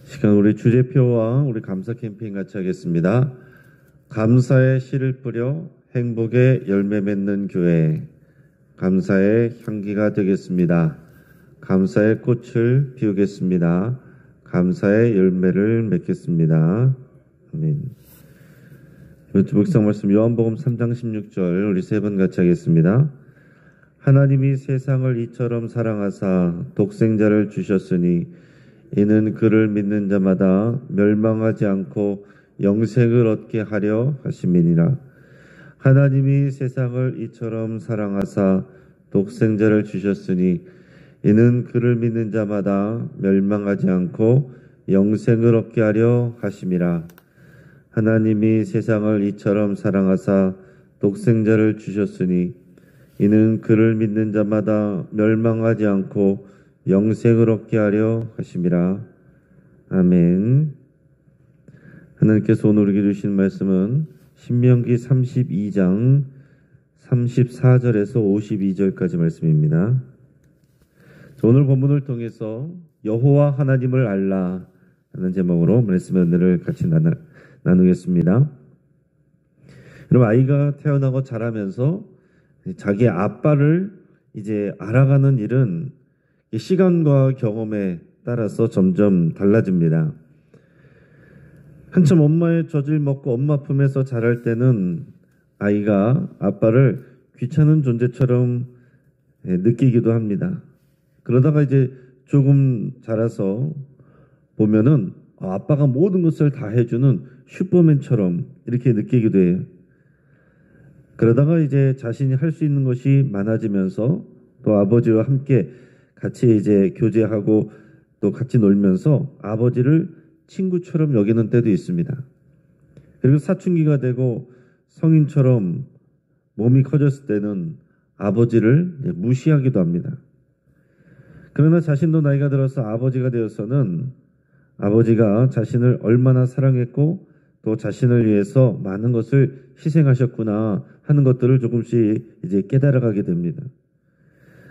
시간 우리 주제표와 우리 감사 캠페인 같이 하겠습니다. 감사의 씨를 뿌려 행복의 열매 맺는 교회, 감사의 향기가 되겠습니다. 감사의 꽃을 피우겠습니다. 감사의 열매를 맺겠습니다. 아멘. 이번 주 묵상 말씀 요한복음 3장 16절 우리 세 번 같이 하겠습니다. 하나님이 세상을 이처럼 사랑하사 독생자를 주셨으니 이는 그를 믿는 자마다 멸망하지 않고 영생을 얻게 하려 하심이니라. 하나님이 세상을 이처럼 사랑하사 독생자를 주셨으니 이는 그를 믿는 자마다 멸망하지 않고 영생을 얻게 하려 하심이라. 하나님이 세상을 이처럼 사랑하사 독생자를 주셨으니 이는 그를 믿는 자마다 멸망하지 않고 영생을 얻게 하려 하심이라. 아멘. 하나님께서 오늘 우리에게 주신 말씀은 신명기 32장 34절에서 52절까지 말씀입니다. 오늘 본문을 통해서 여호와 하나님을 알라 하는 제목으로 말씀의 은혜를 같이 나누겠습니다. 여러분, 아이가 태어나고 자라면서 자기 아빠를 이제 알아가는 일은 시간과 경험에 따라서 점점 달라집니다. 한참 엄마의 젖을 먹고 엄마 품에서 자랄 때는 아이가 아빠를 귀찮은 존재처럼 느끼기도 합니다. 그러다가 이제 조금 자라서 보면은 아빠가 모든 것을 다 해주는 슈퍼맨처럼 이렇게 느끼기도 해요. 그러다가 이제 자신이 할 수 있는 것이 많아지면서 또 아버지와 함께 같이 이제 교제하고 또 같이 놀면서 아버지를 친구처럼 여기는 때도 있습니다. 그리고 사춘기가 되고 성인처럼 몸이 커졌을 때는 아버지를 무시하기도 합니다. 그러나 자신도 나이가 들어서 아버지가 되어서는 아버지가 자신을 얼마나 사랑했고 또 자신을 위해서 많은 것을 희생하셨구나 하는 것들을 조금씩 이제 깨달아가게 됩니다.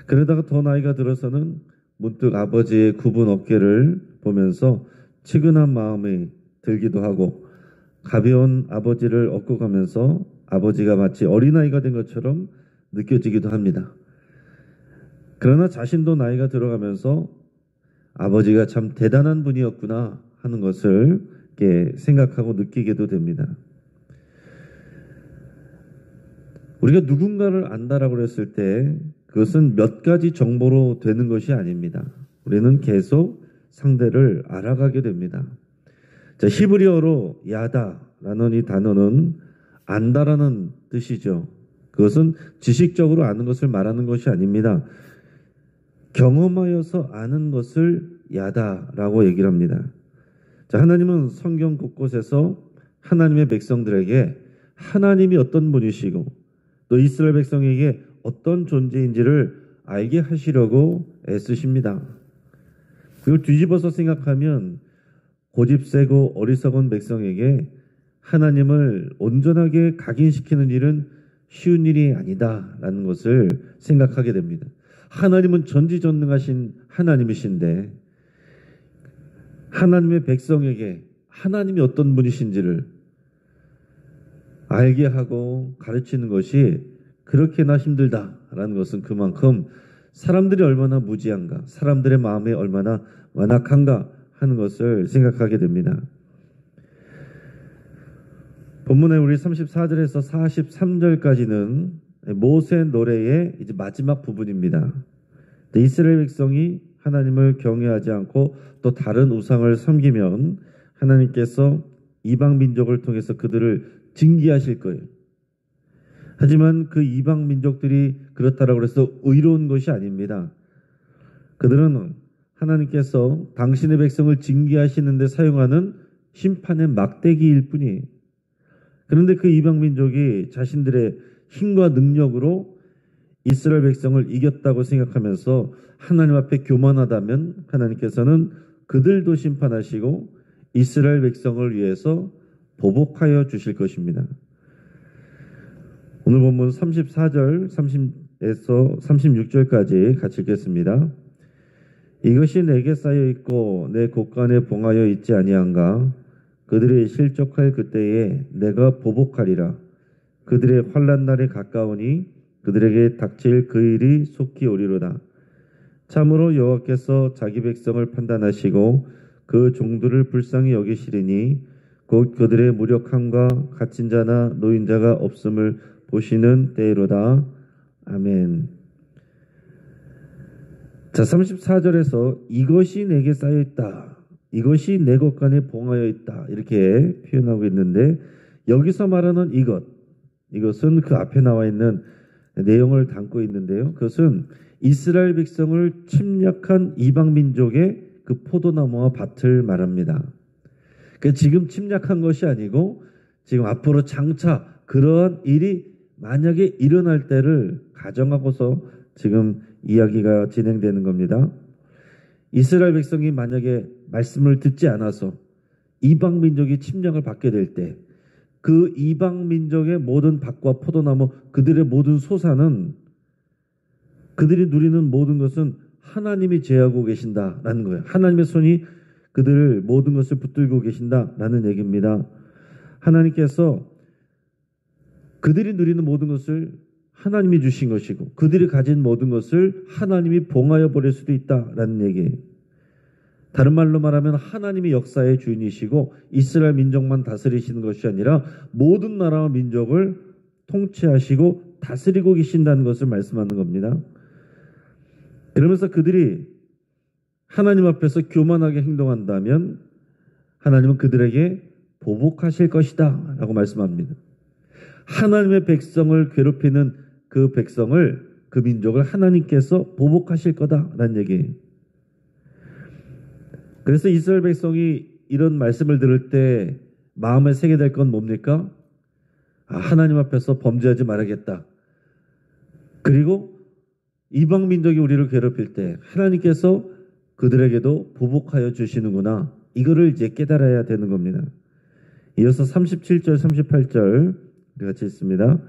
그러다가 더 나이가 들어서는 문득 아버지의 굽은 어깨를 보면서 측은한 마음이 들기도 하고 가벼운 아버지를 얻고 가면서 아버지가 마치 어린아이가 된 것처럼 느껴지기도 합니다. 그러나 자신도 나이가 들어가면서 아버지가 참 대단한 분이었구나 하는 것을 이렇게 생각하고 느끼게도 됩니다. 우리가 누군가를 안다라고 했을 때 그것은 몇 가지 정보로 되는 것이 아닙니다. 우리는 계속 상대를 알아가게 됩니다. 자, 히브리어로 야다라는 이 단어는 안다라는 뜻이죠. 그것은 지식적으로 아는 것을 말하는 것이 아닙니다. 경험하여서 아는 것을 야다라고 얘기를 합니다. 자, 하나님은 성경 곳곳에서 하나님의 백성들에게 하나님이 어떤 분이시고 또 이스라엘 백성에게 어떤 존재인지를 알게 하시려고 애쓰십니다. 그리고 뒤집어서 생각하면 고집세고 어리석은 백성에게 하나님을 온전하게 각인시키는 일은 쉬운 일이 아니다라는 것을 생각하게 됩니다. 하나님은 전지전능하신 하나님이신데 하나님의 백성에게 하나님이 어떤 분이신지를 알게 하고 가르치는 것이 그렇게나 힘들다라는 것은 그만큼 사람들이 얼마나 무지한가, 사람들의 마음이 얼마나 완악한가 하는 것을 생각하게 됩니다. 본문에 우리 34절에서 43절까지는 모세 노래의 이제 마지막 부분입니다. 이스라엘 백성이 하나님을 경외하지 않고 또 다른 우상을 섬기면 하나님께서 이방 민족을 통해서 그들을 징계하실 거예요. 하지만 그 이방 민족들이 그렇다라고 해서 의로운 것이 아닙니다. 그들은 하나님께서 당신의 백성을 징계하시는 데 사용하는 심판의 막대기일 뿐이에요. 그런데 그 이방 민족이 자신들의 힘과 능력으로 이스라엘 백성을 이겼다고 생각하면서 하나님 앞에 교만하다면 하나님께서는 그들도 심판하시고 이스라엘 백성을 위해서 보복하여 주실 것입니다. 오늘 본문 34절 30에서 36절까지 같이 읽겠습니다. 이것이 내게 쌓여 있고 내 곳간에 봉하여 있지 아니한가? 그들이 실족할 그때에 내가 보복하리라. 그들의 환난 날이 가까우니 그들에게 닥칠 그 일이 속히 오리로다. 참으로 여호와께서 자기 백성을 판단하시고 그 종들을 불쌍히 여기시리니 곧 그들의 무력함과 갇힌 자나 노인자가 없음을 보시는 때이로다. 아멘. 자, 34절에서 이것이 내게 쌓여 있다. 이것이 내 곳간에 봉하여 있다. 이렇게 표현하고 있는데 여기서 말하는 이것은 그 앞에 나와 있는 내용을 담고 있는데요. 그것은 이스라엘 백성을 침략한 이방 민족의 그 포도나무와 밭을 말합니다. 그 지금 침략한 것이 아니고 지금 앞으로 장차 그러한 일이 만약에 일어날 때를 가정하고서 지금 이야기가 진행되는 겁니다. 이스라엘 백성이 만약에 말씀을 듣지 않아서 이방 민족이 침략을 받게 될 때 그 이방 민족의 모든 밭과 포도나무 그들의 모든 소산은 그들이 누리는 모든 것은 하나님이 제하고 계신다라는 거예요. 하나님의 손이 그들을 모든 것을 붙들고 계신다라는 얘기입니다. 하나님께서 그들이 누리는 모든 것을 하나님이 주신 것이고 그들이 가진 모든 것을 하나님이 봉하여 버릴 수도 있다라는 얘기예요. 다른 말로 말하면 하나님이 역사의 주인이시고 이스라엘 민족만 다스리시는 것이 아니라 모든 나라와 민족을 통치하시고 다스리고 계신다는 것을 말씀하는 겁니다. 그러면서 그들이 하나님 앞에서 교만하게 행동한다면 하나님은 그들에게 보복하실 것이다 라고 말씀합니다. 하나님의 백성을 괴롭히는 그 백성을, 그 민족을 하나님께서 보복하실 거다라는 얘기예요. 그래서 이스라엘 백성이 이런 말씀을 들을 때 마음에 새게 될 건 뭡니까? 하나님 앞에서 범죄하지 말아야겠다. 그리고 이방 민족이 우리를 괴롭힐 때 하나님께서 그들에게도 보복하여 주시는구나. 이거를 이제 깨달아야 되는 겁니다. 이어서 37절, 38절 같이 읽습니다.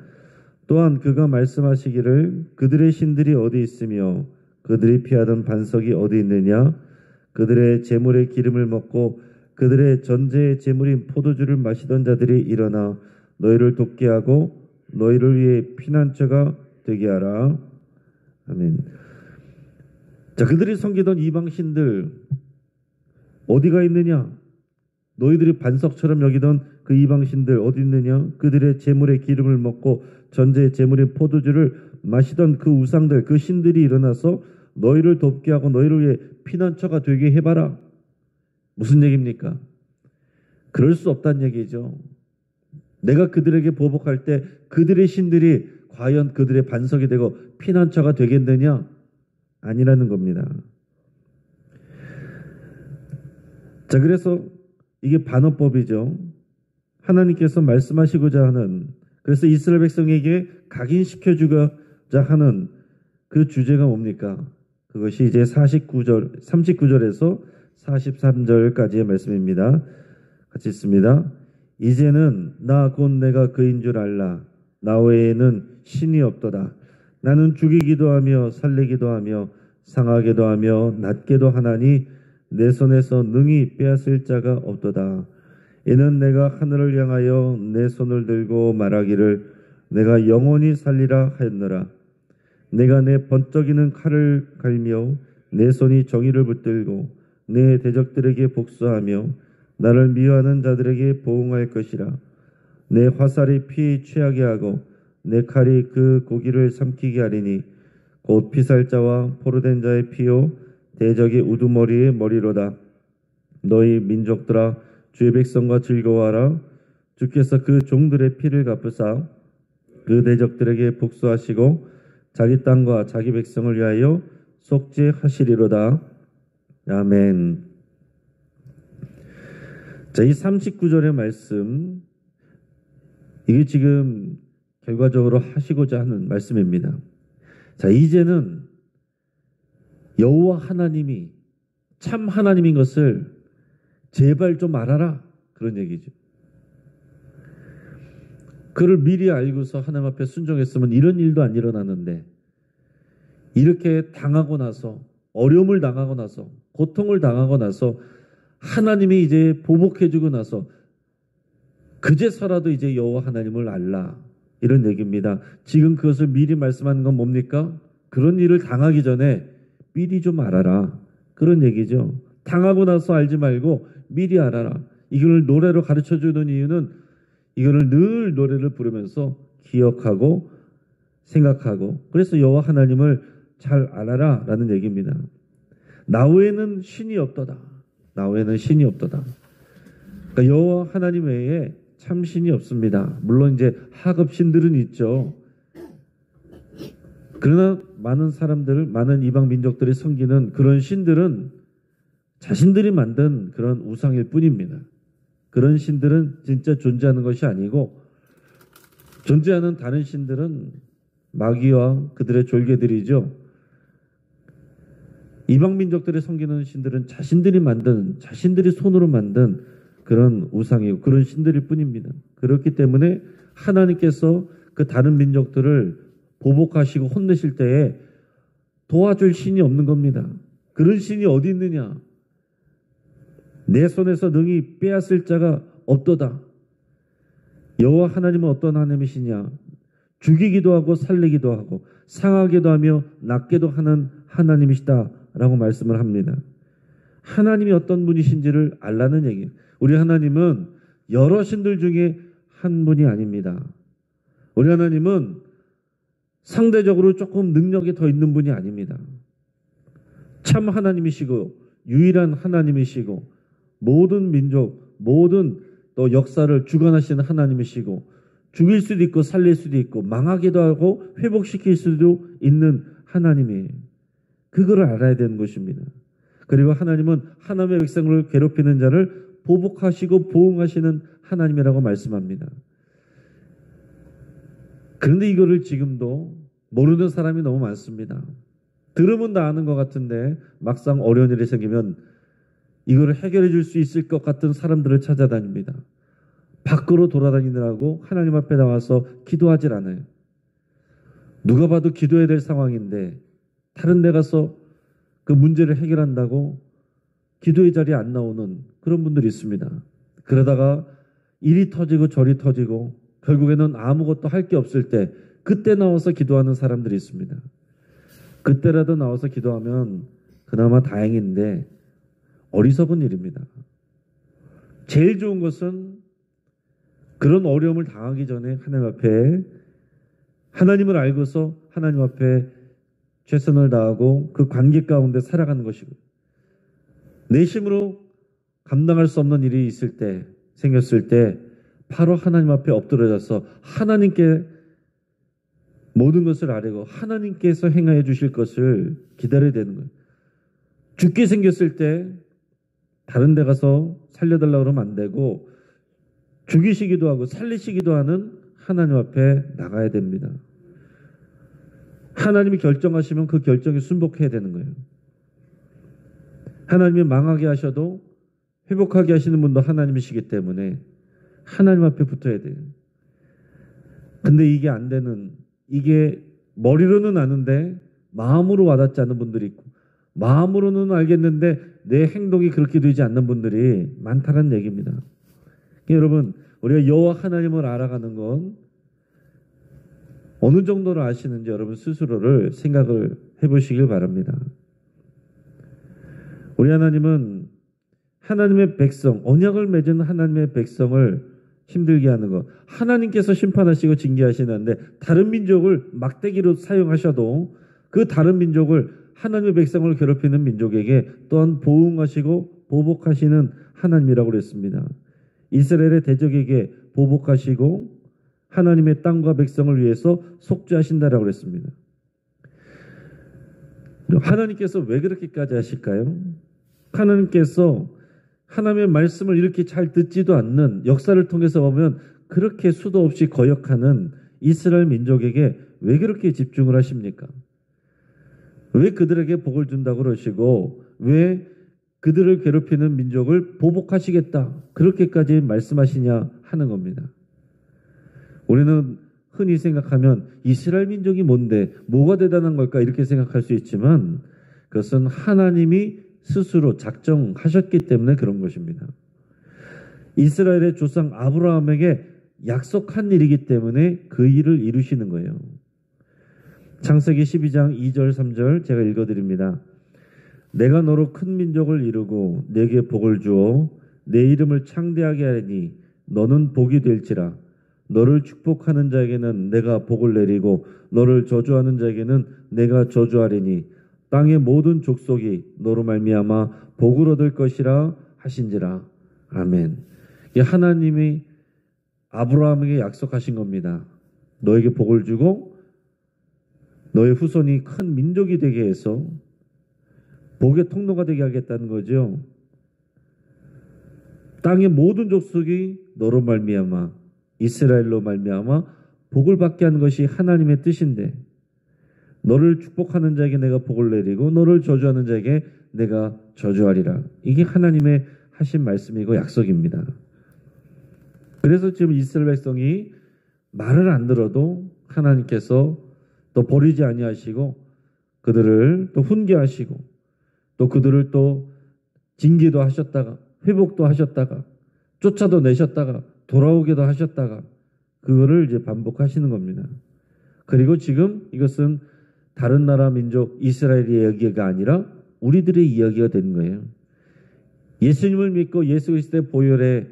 또한 그가 말씀하시기를 그들의 신들이 어디 있으며 그들이 피하던 반석이 어디 있느냐? 그들의 제물의 기름을 먹고 그들의 전제의 제물인 포도주를 마시던 자들이 일어나 너희를 돕게 하고 너희를 위해 피난처가 되게 하라. 아멘. 자, 그들이 섬기던 이방신들 어디가 있느냐? 너희들이 반석처럼 여기던 그 이방신들 어디 있느냐? 그들의 제물의 기름을 먹고 전제의 제물인 포도주를 마시던 그 우상들, 그 신들이 일어나서 너희를 돕게 하고 너희를 위해 피난처가 되게 해봐라. 무슨 얘기입니까? 그럴 수 없다는 얘기죠. 내가 그들에게 보복할 때 그들의 신들이 과연 그들의 반석이 되고 피난처가 되겠느냐? 아니라는 겁니다. 자, 그래서 이게 반어법이죠. 하나님께서 말씀하시고자 하는, 그래서 이스라엘 백성에게 각인시켜주고자 하는 그 주제가 뭡니까? 그것이 이제 39절에서 43절까지의 말씀입니다. 같이 읽습니다. 이제는 나 곧 내가 그인 줄 알라. 나 외에는 신이 없도다. 나는 죽이기도 하며 살리기도 하며 상하게도 하며 낮게도 하나니 내 손에서 능히 빼앗을 자가 없도다. 이는 내가 하늘을 향하여 내 손을 들고 말하기를 내가 영원히 살리라 하였노라. 내가 내 번쩍이는 칼을 갈며 내 손이 정의를 붙들고 내 대적들에게 복수하며 나를 미워하는 자들에게 보응할 것이라. 내 화살이 피 취하게 하고 내 칼이 그 고기를 삼키게 하리니 곧 피살자와 포로된 자의 피요 대적의 우두머리의 머리로다. 너희 민족들아 주의 백성과 즐거워하라. 주께서 그 종들의 피를 갚으사 그 대적들에게 복수하시고 자기 땅과 자기 백성을 위하여 속죄하시리로다. 아멘. 자, 이 39절의 말씀, 이게 지금 결과적으로 하시고자 하는 말씀입니다. 자, 이제는 여호와 하나님이 참 하나님인 것을 제발 좀 알아라. 그런 얘기죠. 그를 미리 알고서 하나님 앞에 순종했으면 이런 일도 안 일어나는데 이렇게 당하고 나서 어려움을 당하고 나서, 고통을 당하고 나서 하나님이 이제 보복해주고 나서 그제서라도 이제 여호와 하나님을 알라, 이런 얘기입니다. 지금 그것을 미리 말씀하는 건 뭡니까? 그런 일을 당하기 전에 미리 좀 알아라, 그런 얘기죠. 당하고 나서 알지 말고 미리 알아라. 이걸 노래로 가르쳐주는 이유는 이거를 늘 노래를 부르면서 기억하고 생각하고, 그래서 여호와 하나님을 잘 알아라 라는 얘기입니다. 나 외에는 신이 없도다. 나 외에는 신이 없도다. 그러니까 여호와 하나님 외에 참 신이 없습니다. 물론 이제 하급 신들은 있죠. 그러나 많은 사람들, 많은 이방 민족들이 섬기는 그런 신들은 자신들이 만든 그런 우상일 뿐입니다. 그런 신들은 진짜 존재하는 것이 아니고, 존재하는 다른 신들은 마귀와 그들의 졸개들이죠. 이방 민족들이 섬기는 신들은 자신들이 만든, 자신들이 손으로 만든 그런 우상이고 그런 신들일 뿐입니다. 그렇기 때문에 하나님께서 그 다른 민족들을 보복하시고 혼내실 때에 도와줄 신이 없는 겁니다. 그런 신이 어디 있느냐? 내 손에서 능히 빼앗을 자가 없도다. 여호와 하나님은 어떤 하나님이시냐? 죽이기도 하고 살리기도 하고 상하게도 하며 낫게도 하는 하나님이시다 라고 말씀을 합니다. 하나님이 어떤 분이신지를 알라는 얘기예요. 우리 하나님은 여러 신들 중에 한 분이 아닙니다. 우리 하나님은 상대적으로 조금 능력이 더 있는 분이 아닙니다. 참 하나님이시고 유일한 하나님이시고 모든 민족, 모든 또 역사를 주관하시는 하나님이시고 죽일 수도 있고 살릴 수도 있고 망하기도 하고 회복시킬 수도 있는 하나님이에요. 그거를 알아야 되는 것입니다. 그리고 하나님은 하나님의 백성을 괴롭히는 자를 보복하시고 보응하시는 하나님이라고 말씀합니다. 그런데 이거를 지금도 모르는 사람이 너무 많습니다. 들으면 다 아는 것 같은데 막상 어려운 일이 생기면 이거를 해결해 줄 수 있을 것 같은 사람들을 찾아다닙니다. 밖으로 돌아다니느라고 하나님 앞에 나와서 기도하질 않아요. 누가 봐도 기도해야 될 상황인데 다른 데 가서 그 문제를 해결한다고 기도의 자리에 안 나오는 그런 분들이 있습니다. 그러다가 이리 터지고 저리 터지고 결국에는 아무것도 할 게 없을 때 그때 나와서 기도하는 사람들이 있습니다. 그때라도 나와서 기도하면 그나마 다행인데 어리석은 일입니다. 제일 좋은 것은 그런 어려움을 당하기 전에 하나님 앞에 하나님을 알고서 하나님 앞에 최선을 다하고 그 관계 가운데 살아가는 것이고, 내 힘으로 감당할 수 없는 일이 있을 때, 생겼을 때 바로 하나님 앞에 엎드려져서 하나님께 모든 것을 아뢰고 하나님께서 행하여 주실 것을 기다려야 되는 거예요. 죽게 생겼을 때 다른 데 가서 살려달라고 그러면 안 되고 죽이시기도 하고 살리시기도 하는 하나님 앞에 나가야 됩니다. 하나님이 결정하시면 그 결정에 순복해야 되는 거예요. 하나님이 망하게 하셔도 회복하게 하시는 분도 하나님이시기 때문에 하나님 앞에 붙어야 돼요. 근데 이게 안 되는, 이게 머리로는 아는데 마음으로 와닿지 않는 분들이 있고 마음으로는 알겠는데 내 행동이 그렇게 되지 않는 분들이 많다는 얘기입니다. 여러분, 우리가 여호와 하나님을 알아가는 건 어느 정도로 아시는지 여러분 스스로를 생각을 해보시길 바랍니다. 우리 하나님은 하나님의 백성, 언약을 맺은 하나님의 백성을 힘들게 하는 것, 하나님께서 심판하시고 징계하시는데 다른 민족을 막대기로 사용하셔도 그 다른 민족을, 하나님의 백성을 괴롭히는 민족에게 또한 보응하시고 보복하시는 하나님이라고 그랬습니다. 이스라엘의 대적에게 보복하시고 하나님의 땅과 백성을 위해서 속죄하신다라고 그랬습니다. 하나님께서 왜 그렇게까지 하실까요? 하나님께서 하나님의 말씀을 이렇게 잘 듣지도 않는, 역사를 통해서 보면 그렇게 수도 없이 거역하는 이스라엘 민족에게 왜 그렇게 집중을 하십니까? 왜 그들에게 복을 준다고 그러시고 왜 그들을 괴롭히는 민족을 보복하시겠다 그렇게까지 말씀하시냐 하는 겁니다. 우리는 흔히 생각하면 이스라엘 민족이 뭔데 뭐가 대단한 걸까 이렇게 생각할 수 있지만 그것은 하나님이 스스로 작정하셨기 때문에 그런 것입니다. 이스라엘의 조상 아브라함에게 약속한 일이기 때문에 그 일을 이루시는 거예요. 창세기 12장 2절 3절 제가 읽어드립니다. 내가 너로 큰 민족을 이루고 내게 복을 주어 내 이름을 창대하게 하리니 너는 복이 될지라. 너를 축복하는 자에게는 내가 복을 내리고 너를 저주하는 자에게는 내가 저주하리니 땅의 모든 족속이 너로 말미암아 복을 얻을 것이라 하신지라. 아멘. 이 하나님이 아브라함에게 약속하신 겁니다. 너에게 복을 주고 너의 후손이 큰 민족이 되게 해서 복의 통로가 되게 하겠다는 거죠. 땅의 모든 족속이 너로 말미암아 이스라엘로 말미암아 복을 받게 하는 것이 하나님의 뜻인데 너를 축복하는 자에게 내가 복을 내리고 너를 저주하는 자에게 내가 저주하리라. 이게 하나님의 하신 말씀이고 약속입니다. 그래서 지금 이스라엘 백성이 말을 안 들어도 하나님께서 또 버리지 아니하시고 그들을 또 훈계하시고 또 그들을 또 징계도 하셨다가 회복도 하셨다가 쫓아도 내셨다가 돌아오게도 하셨다가 그거를 이제 반복하시는 겁니다. 그리고 지금 이것은 다른 나라 민족 이스라엘의 이야기가 아니라 우리들의 이야기가 되는 거예요. 예수님을 믿고 예수 그리스도의 보혈의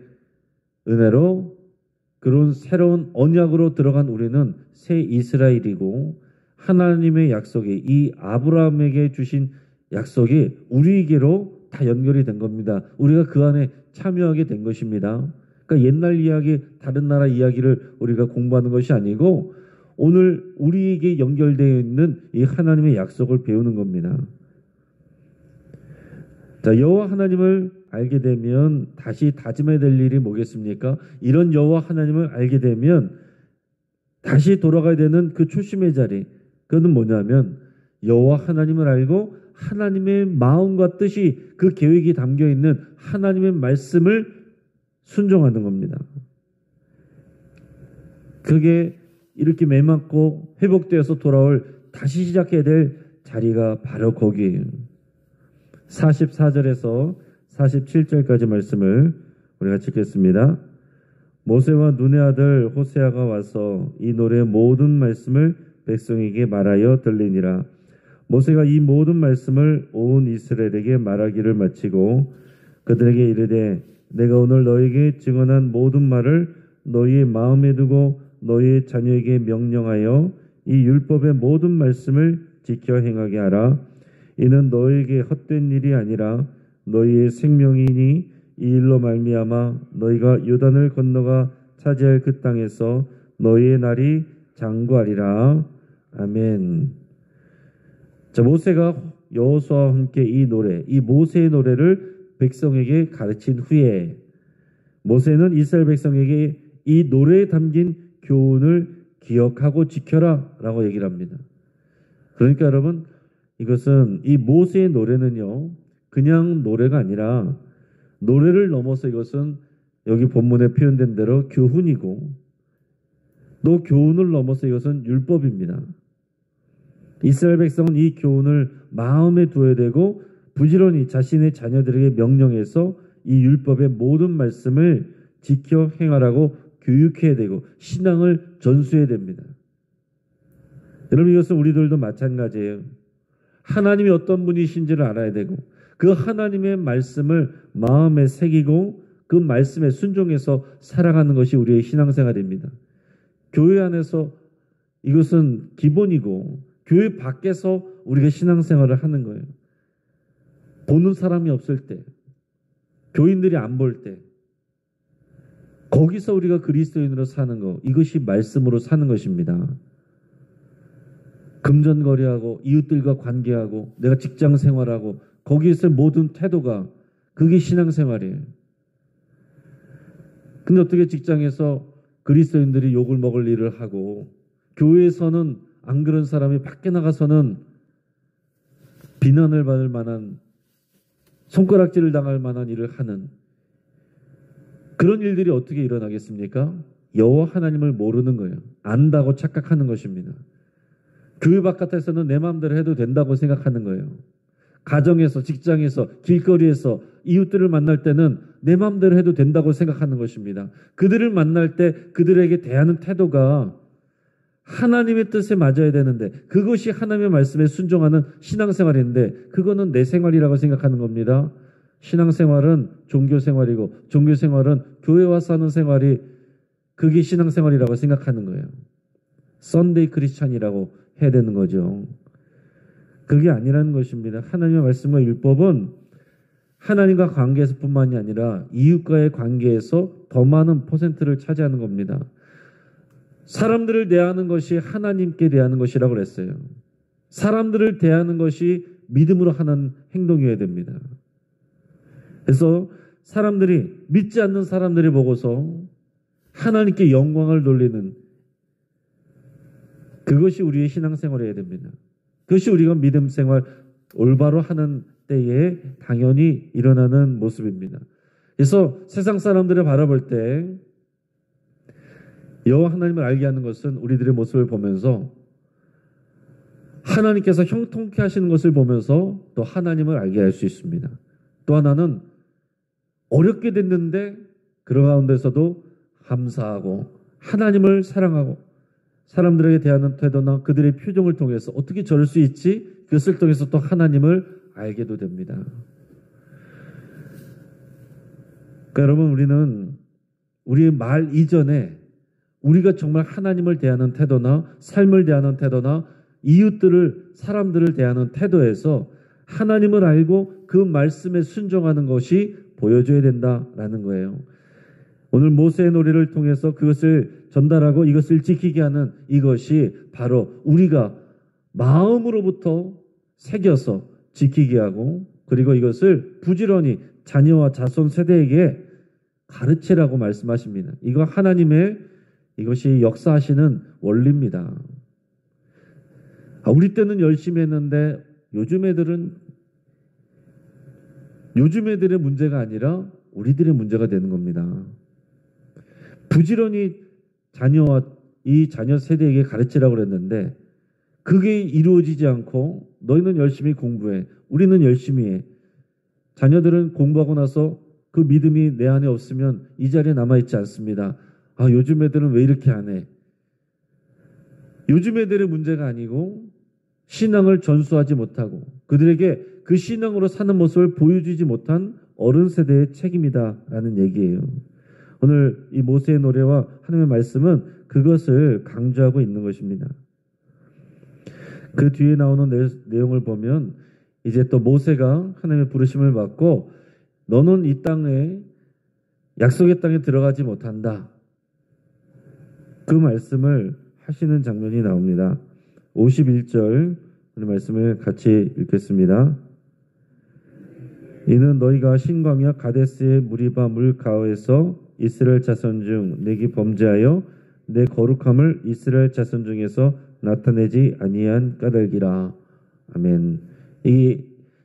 은혜로 그런 새로운 언약으로 들어간 우리는 새 이스라엘이고 하나님의 약속이 이 아브라함에게 주신 약속이 우리에게로 다 연결이 된 겁니다. 우리가 그 안에 참여하게 된 것입니다. 그러니까 옛날 이야기, 다른 나라 이야기를 우리가 공부하는 것이 아니고 오늘 우리에게 연결되어 있는 이 하나님의 약속을 배우는 겁니다. 자, 여호와 하나님을 알게 되면 다시 다짐해야 될 일이 뭐겠습니까? 이런 여호와 하나님을 알게 되면 다시 돌아가야 되는 그 초심의 자리, 그것은 뭐냐면 여호와 하나님을 알고 하나님의 마음과 뜻이 그 계획이 담겨 있는 하나님의 말씀을 순종하는 겁니다. 그게 이렇게 매맞고 회복되어서 돌아올 다시 시작해야 될 자리가 바로 거기에요. 44절에서 47절까지 말씀을 우리가 읽겠습니다. 모세와 눈의 아들 호세아가 와서 이 노래의 모든 말씀을 백성에게 말하여 들리니라. 모세가 이 모든 말씀을 온 이스라엘에게 말하기를 마치고 그들에게 이르되 내가 오늘 너에게 증언한 모든 말을 너희의 마음에 두고 너희의 자녀에게 명령하여 이 율법의 모든 말씀을 지켜 행하게 하라. 이는 너희에게 헛된 일이 아니라 너희의 생명이니 이 일로 말미암아 너희가 요단을 건너가 차지할 그 땅에서 너희의 날이 장구하리라. 아멘. 자, 모세가 여호수아와 함께 이 노래, 이 모세의 노래를 백성에게 가르친 후에 모세는 이스라엘 백성에게 이 노래에 담긴 교훈을 기억하고 지켜라 라고 얘기를 합니다. 그러니까 여러분, 이것은 이 모세의 노래는요 그냥 노래가 아니라 노래를 넘어서 이것은 여기 본문에 표현된 대로 교훈이고 또 교훈을 넘어서 이것은 율법입니다. 이스라엘 백성은 이 교훈을 마음에 두어야 되고 부지런히 자신의 자녀들에게 명령해서 이 율법의 모든 말씀을 지켜 행하라고 교육해야 되고 신앙을 전수해야 됩니다. 여러분, 이것은 우리들도 마찬가지예요. 하나님이 어떤 분이신지를 알아야 되고 그 하나님의 말씀을 마음에 새기고 그 말씀에 순종해서 살아가는 것이 우리의 신앙생활입니다. 교회 안에서 이것은 기본이고 교회 밖에서 우리가 신앙생활을 하는 거예요. 보는 사람이 없을 때, 교인들이 안 볼 때, 거기서 우리가 그리스도인으로 사는 것, 이것이 말씀으로 사는 것입니다. 금전거래하고 이웃들과 관계하고 내가 직장생활하고 거기에서 모든 태도가 그게 신앙생활이에요. 근데 어떻게 직장에서 그리스도인들이 욕을 먹을 일을 하고 교회에서는 안 그런 사람이 밖에 나가서는 비난을 받을 만한 손가락질을 당할 만한 일을 하는 그런 일들이 어떻게 일어나겠습니까? 여호와 하나님을 모르는 거예요. 안다고 착각하는 것입니다. 교회 바깥에서는 내 마음대로 해도 된다고 생각하는 거예요. 가정에서, 직장에서, 길거리에서 이웃들을 만날 때는 내 마음대로 해도 된다고 생각하는 것입니다. 그들을 만날 때 그들에게 대하는 태도가 하나님의 뜻에 맞아야 되는데, 그것이 하나님의 말씀에 순종하는 신앙생활인데 그거는 내 생활이라고 생각하는 겁니다. 신앙생활은 종교생활이고 종교생활은 교회 와서 하는 생활이, 그게 신앙생활이라고 생각하는 거예요. 썬데이 크리스찬이라고 해야 되는 거죠. 그게 아니라는 것입니다. 하나님의 말씀과 율법은 하나님과 관계에서뿐만이 아니라 이웃과의 관계에서 더 많은 퍼센트를 차지하는 겁니다. 사람들을 대하는 것이 하나님께 대하는 것이라고 그랬어요. 사람들을 대하는 것이 믿음으로 하는 행동이어야 됩니다. 그래서 사람들이, 믿지 않는 사람들이 보고서 하나님께 영광을 돌리는, 그것이 우리의 신앙생활이어야 됩니다. 그것이 우리가 믿음생활 올바로 하는 때에 당연히 일어나는 모습입니다. 그래서 세상 사람들을 바라볼 때 여호와 하나님을 알게 하는 것은 우리들의 모습을 보면서, 하나님께서 형통케 하시는 것을 보면서 또 하나님을 알게 할 수 있습니다. 또 하나는 어렵게 됐는데 그런 가운데서도 감사하고 하나님을 사랑하고 사람들에게 대하는 태도나 그들의 표정을 통해서 어떻게 저럴 수 있지? 그것을 통해서 또 하나님을 알게도 됩니다. 그러니까 여러분, 우리는 우리의 말 이전에 우리가 정말 하나님을 대하는 태도나 삶을 대하는 태도나 이웃들을, 사람들을 대하는 태도에서 하나님을 알고 그 말씀에 순종하는 것이 보여줘야 된다라는 거예요. 오늘 모세의 노래를 통해서 그것을 전달하고 이것을 지키게 하는 이것이 바로 우리가 마음으로부터 새겨서 지키게 하고, 그리고 이것을 부지런히 자녀와 자손 세대에게 가르치라고 말씀하십니다. 이거 하나님의, 이것이 역사하시는 원리입니다. 우리 때는 열심히 했는데 요즘 애들의 문제가 아니라 우리들의 문제가 되는 겁니다. 부지런히 자녀와 이 자녀 세대에게 가르치라고 그랬는데 그게 이루어지지 않고, 너희는 열심히 공부해, 우리는 열심히 해. 자녀들은 공부하고 나서 그 믿음이 내 안에 없으면 이 자리에 남아있지 않습니다. 요즘 애들은 왜 이렇게 안 해? 요즘 애들의 문제가 아니고 신앙을 전수하지 못하고 그들에게 그 신앙으로 사는 모습을 보여주지 못한 어른 세대의 책임이다라는 얘기예요. 오늘 이 모세의 노래와 하나님의 말씀은 그것을 강조하고 있는 것입니다. 그 뒤에 나오는 내용을 보면 이제 또 모세가 하나님의 부르심을 받고 너는 이 땅에, 약속의 땅에 들어가지 못한다, 그 말씀을 하시는 장면이 나옵니다. 51절 말씀을 같이 읽겠습니다. 이는 너희가 신광야 가데스의 무리바 물가에서 이스라엘 자손 중 내게 범죄하여 내 거룩함을 이스라엘 자손 중에서 나타내지 아니한 까닭이라. 아멘. 이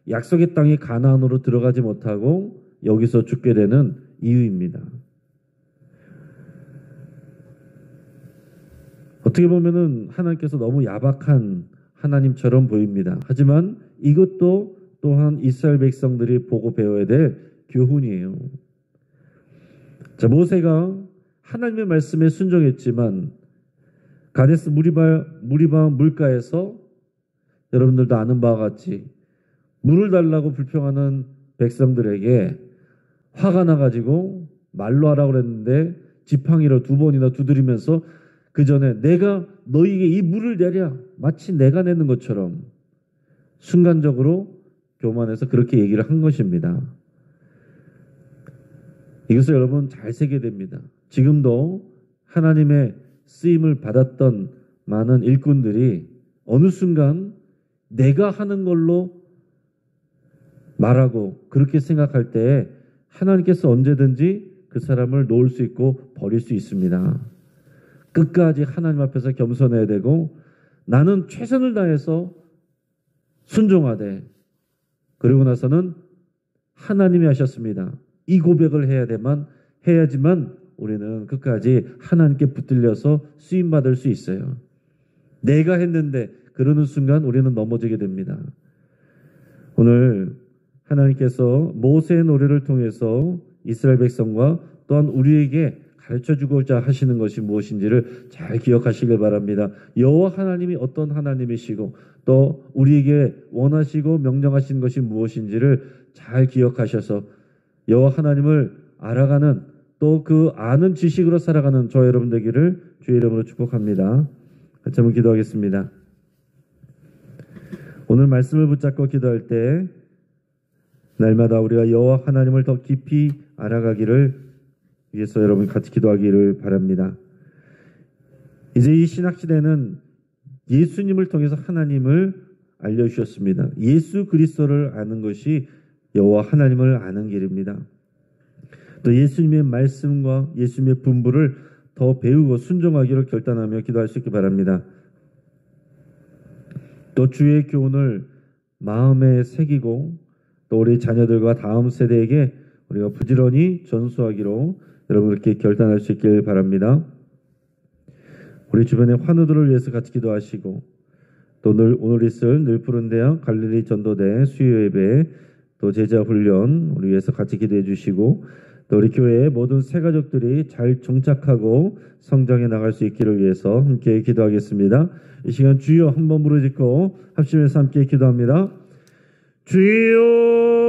약속의 땅이 가나안으로 들어가지 못하고 여기서 죽게 되는 이유입니다. 어떻게 보면은 하나님께서 너무 야박한 하나님처럼 보입니다. 하지만 이것도 또한 이스라엘 백성들이 보고 배워야 될 교훈이에요. 자, 모세가 하나님의 말씀에 순종했지만 가데스 무리바 물가에서 여러분들도 아는 바와 같이 물을 달라고 불평하는 백성들에게 화가 나가지고 말로 하라고 그랬는데 지팡이로 2번이나 두드리면서 그 전에 내가 너희에게 이 물을 내랴, 마치 내가 내는 것처럼 순간적으로 교만해서 그렇게 얘기를 한 것입니다. 이것을 여러분 잘 새겨야 됩니다. 지금도 하나님의 쓰임을 받았던 많은 일꾼들이 어느 순간 내가 하는 걸로 말하고 그렇게 생각할 때 하나님께서 언제든지 그 사람을 놓을 수 있고 버릴 수 있습니다. 끝까지 하나님 앞에서 겸손해야 되고 나는 최선을 다해서 순종하되, 그리고 나서는 하나님이 하셨습니다. 이 고백을 해야지만 우리는 끝까지 하나님께 붙들려서 쓰임받을 수 있어요. 내가 했는데 그러는 순간 우리는 넘어지게 됩니다. 오늘 하나님께서 모세의 노래를 통해서 이스라엘 백성과 또한 우리에게 가르쳐주고자 하시는 것이 무엇인지를 잘 기억하시길 바랍니다. 여호와 하나님이 어떤 하나님이시고 또 우리에게 원하시고 명령하시는 것이 무엇인지를 잘 기억하셔서 여호와 하나님을 알아가는 또 그 아는 지식으로 살아가는 저와 여러분 되기를 주의 이름으로 축복합니다. 같이 한번 기도하겠습니다. 오늘 말씀을 붙잡고 기도할 때 날마다 우리가 여호와 하나님을 더 깊이 알아가기를 위해서 여러분 같이 기도하기를 바랍니다. 이제 이 신학시대는 예수님을 통해서 하나님을 알려주셨습니다. 예수 그리스도를 아는 것이 여호와 하나님을 아는 길입니다. 또 예수님의 말씀과 예수님의 분부를 더 배우고 순종하기를 결단하며 기도할 수 있기 바랍니다. 또 주의 교훈을 마음에 새기고 또 우리 자녀들과 다음 세대에게 우리가 부지런히 전수하기로 여러분 그렇게 결단할 수 있길 바랍니다. 우리 주변의 환우들을 위해서 같이 기도하시고 또 오늘 있을 늘푸른대학 갈릴리 전도대 수요 예배 또 제자 훈련 우리 위해서 같이 기도해 주시고 또 우리 교회의 모든 새가족들이 잘 정착하고 성장해 나갈 수 있기를 위해서 함께 기도하겠습니다. 이 시간 주여 한번 부르짖고 합심해서 함께 기도합니다. 주여